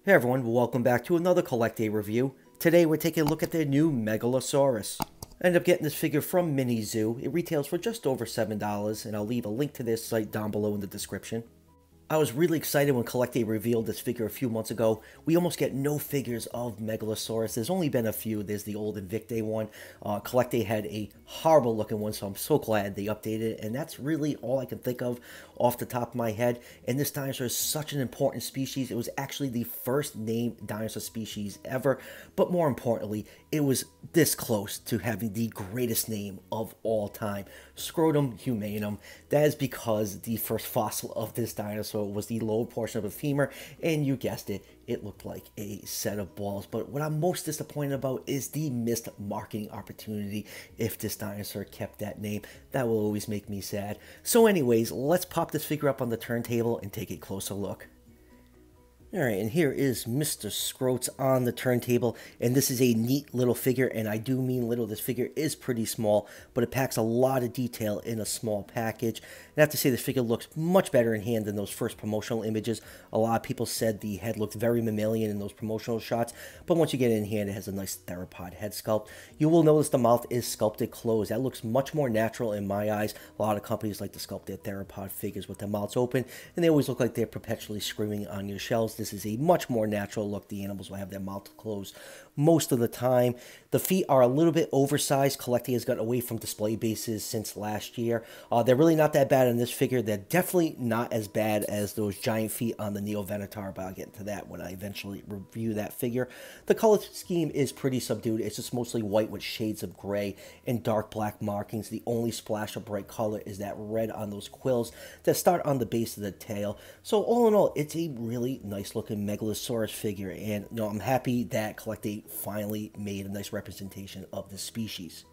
Hey everyone, welcome back to another CollectA review. Today we're taking a look at the new Megalosaurus. I ended up getting this figure from Mini Zoo. It retails for just over $7, and I'll leave a link to their site down below in the description. I was really excited when CollectA revealed this figure a few months ago. We almost get no figures of Megalosaurus. There's only been a few. There's the old Invicta one. CollectA had a horrible looking one, so I'm so glad they updated it. And that's really all I can think of off the top of my head. And this dinosaur is such an important species. It was actually the first named dinosaur species ever. But more importantly, it was this close to having the greatest name of all time, Scrotum humanum. That is because the first fossil of this dinosaur was the lower portion of a femur, and you guessed it, it looked like a set of balls. But what I'm most disappointed about is the missed marketing opportunity. If this dinosaur kept that name, that will always make me sad. So anyways, let's pop this figure up on the turntable and take a closer look. Alright, and here is Mr. Scroats on the turntable, and this is a neat little figure, and I do mean little. This figure is pretty small, but it packs a lot of detail in a small package. And I have to say this figure looks much better in hand than those first promotional images. A lot of people said the head looked very mammalian in those promotional shots, but once you get it in hand, it has a nice theropod head sculpt. You will notice the mouth is sculpted closed. That looks much more natural in my eyes. A lot of companies like to sculpt their theropod figures with their mouths open, and they always look like they're perpetually screaming on your shelves. This is a much more natural look. The animals will have their mouth closed most of the time. The feet are a little bit oversized. CollectA has gotten away from display bases since last year. They're really not that bad in this figure. They're definitely not as bad as those giant feet on the Neo Venator, but I'll get into that when I eventually review that figure. The color scheme is pretty subdued. It's just mostly white with shades of gray and dark black markings. The only splash of bright color is that red on those quills that start on the base of the tail. So all in all, it's a really nice looking Megalosaurus figure, and I'm happy that CollectA finally made a nice representation of the species.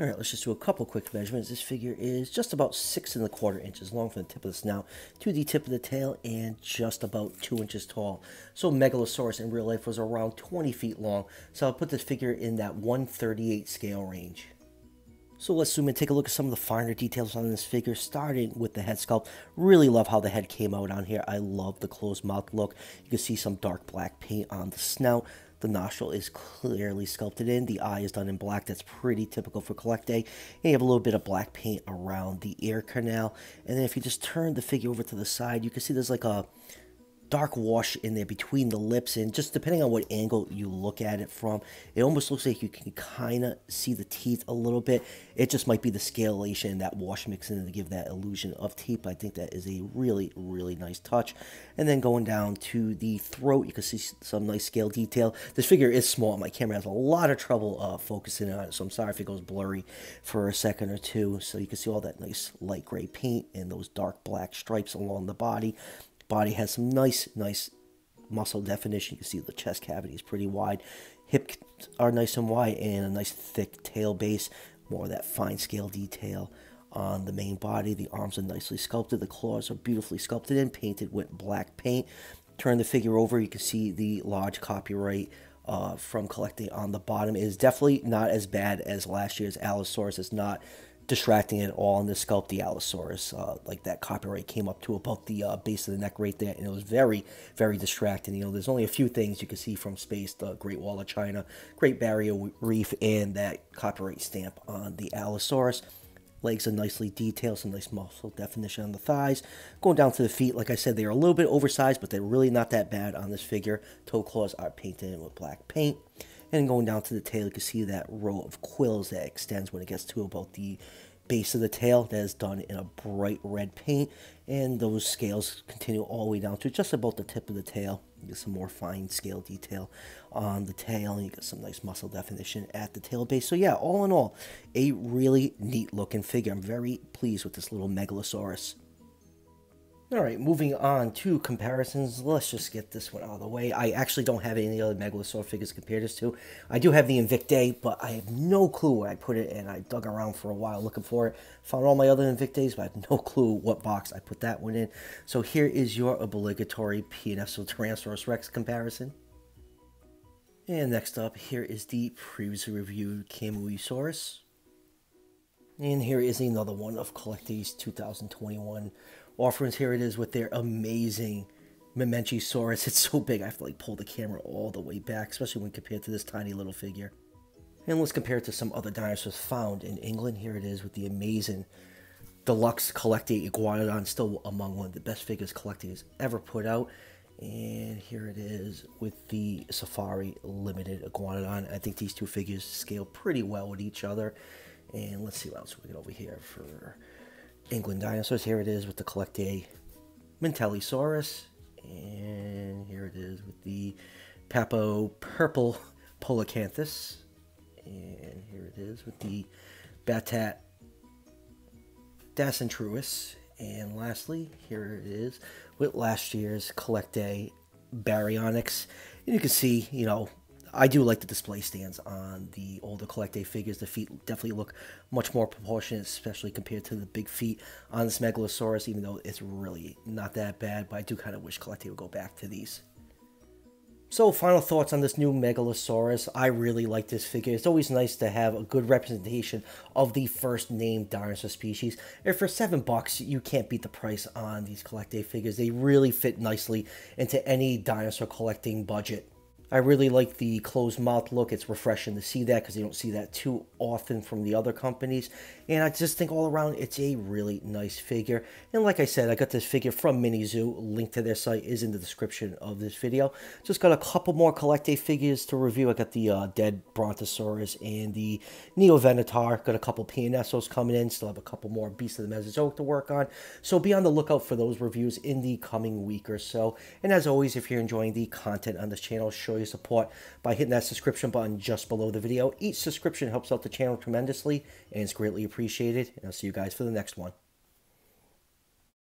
Alright, let's just do a couple quick measurements. This figure is just about 6¼ inches long from the tip of the snout to the tip of the tail, and just about 2 inches tall. So Megalosaurus in real life was around 20 feet long, so I'll put this figure in that 1/38 scale range. So let's zoom in and take a look at some of the finer details on this figure, starting with the head sculpt. Really love how the head came out on here. I love the closed mouth look. You can see some dark black paint on the snout. The nostril is clearly sculpted in. The eye is done in black. That's pretty typical for CollectA. And you have a little bit of black paint around the ear canal. And then if you just turn the figure over to the side, you can see there's like a dark wash in there between the lips, and just depending on what angle you look at it from, it almost looks like you can kind of see the teeth a little bit. It just might be the scalation and that wash mixing in to give that illusion of teeth, but I think that is a really, really nice touch. And then going down to the throat, you can see some nice scale detail. This figure is small. My camera has a lot of trouble focusing on it, so I'm sorry if it goes blurry for a second or two. So you can see all that nice light gray paint and those dark black stripes along the body. Body has some nice muscle definition. You can see the chest cavity is pretty wide. Hips are nice and wide, and a nice thick tail base. More of that fine scale detail on the main body. The arms are nicely sculpted. The claws are beautifully sculpted and painted with black paint. Turn the figure over, you can see the large copyright from CollectA on the bottom. It is definitely not as bad as last year's Allosaurus. It's not distracting at all in this sculpt. The Allosaurus, like that copyright came up to about the base of the neck right there, and it was very, very distracting. There's only a few things you can see from space: the Great Wall of China, Great Barrier Reef, and that copyright stamp on the Allosaurus. Legs are nicely detailed, some nice muscle definition on the thighs. Going down to the feet, like I said, they are a little bit oversized, but they're really not that bad on this figure. Toe claws are painted in with black paint. And going down to the tail, you can see that row of quills that extends when it gets to about the base of the tail. That is done in a bright red paint, and those scales continue all the way down to just about the tip of the tail. You get some more fine scale detail on the tail, and you get some nice muscle definition at the tail base. So yeah, all in all, a really neat looking figure. I'm very pleased with this little Megalosaurus. Alright, moving on to comparisons. Let's just get this one out of the way. I actually don't have any other Megalosaur figures to compare this to. I do have the Invicta, but I have no clue where I put it, and I dug around for a while looking for it. Found all my other Invictas, but I have no clue what box I put that one in. So here is your obligatory P&F Tyrannosaurus Rex comparison. And next up, here is the previously reviewed Camuosaurus. And here is another one of CollectA's 2021 offerings. Here it is with their amazing Megalosaurus. It's so big I have to like pull the camera all the way back, especially when compared to this tiny little figure. And let's compare it to some other dinosaurs found in England. Here it is with the amazing deluxe CollectA Iguanodon, still among one of the best figures CollectA has ever put out. And here it is with the Safari Limited Iguanodon. I think these two figures scale pretty well with each other. And let's see what else we get over here for England dinosaurs. Here it is with the CollectA Megalosaurus. And here it is with the Papo Purple Polacanthus. And here it is with the Batat Dacentruus. And lastly, here it is with last year's CollectA Baryonyx. And you can see, you know, I do like the display stands on the older CollectA figures. The feet definitely look much more proportionate, especially compared to the big feet on this Megalosaurus, even though it's really not that bad. But I do kind of wish CollectA would go back to these. So, final thoughts on this new Megalosaurus. I really like this figure. It's always nice to have a good representation of the first named dinosaur species. And for $7, you can't beat the price on these CollectA figures. They really fit nicely into any dinosaur collecting budget. I really like the closed mouth look. It's refreshing to see that because you don't see that too often from the other companies. And I just think all around it's a really nice figure. And like I said, I got this figure from MiniZoo. Link to their site is in the description of this video. Just got a couple more CollectA figures to review. I got the dead Brontosaurus and the Neovenator. Got a couple PNSOs coming in. Still have a couple more Beasts of the Mesozoic to work on. So be on the lookout for those reviews in the coming week or so. And as always, if you're enjoying the content on this channel, show your support by hitting that subscription button just below the video. Each subscription helps out the channel tremendously and it's greatly appreciated. And I'll see you guys for the next one.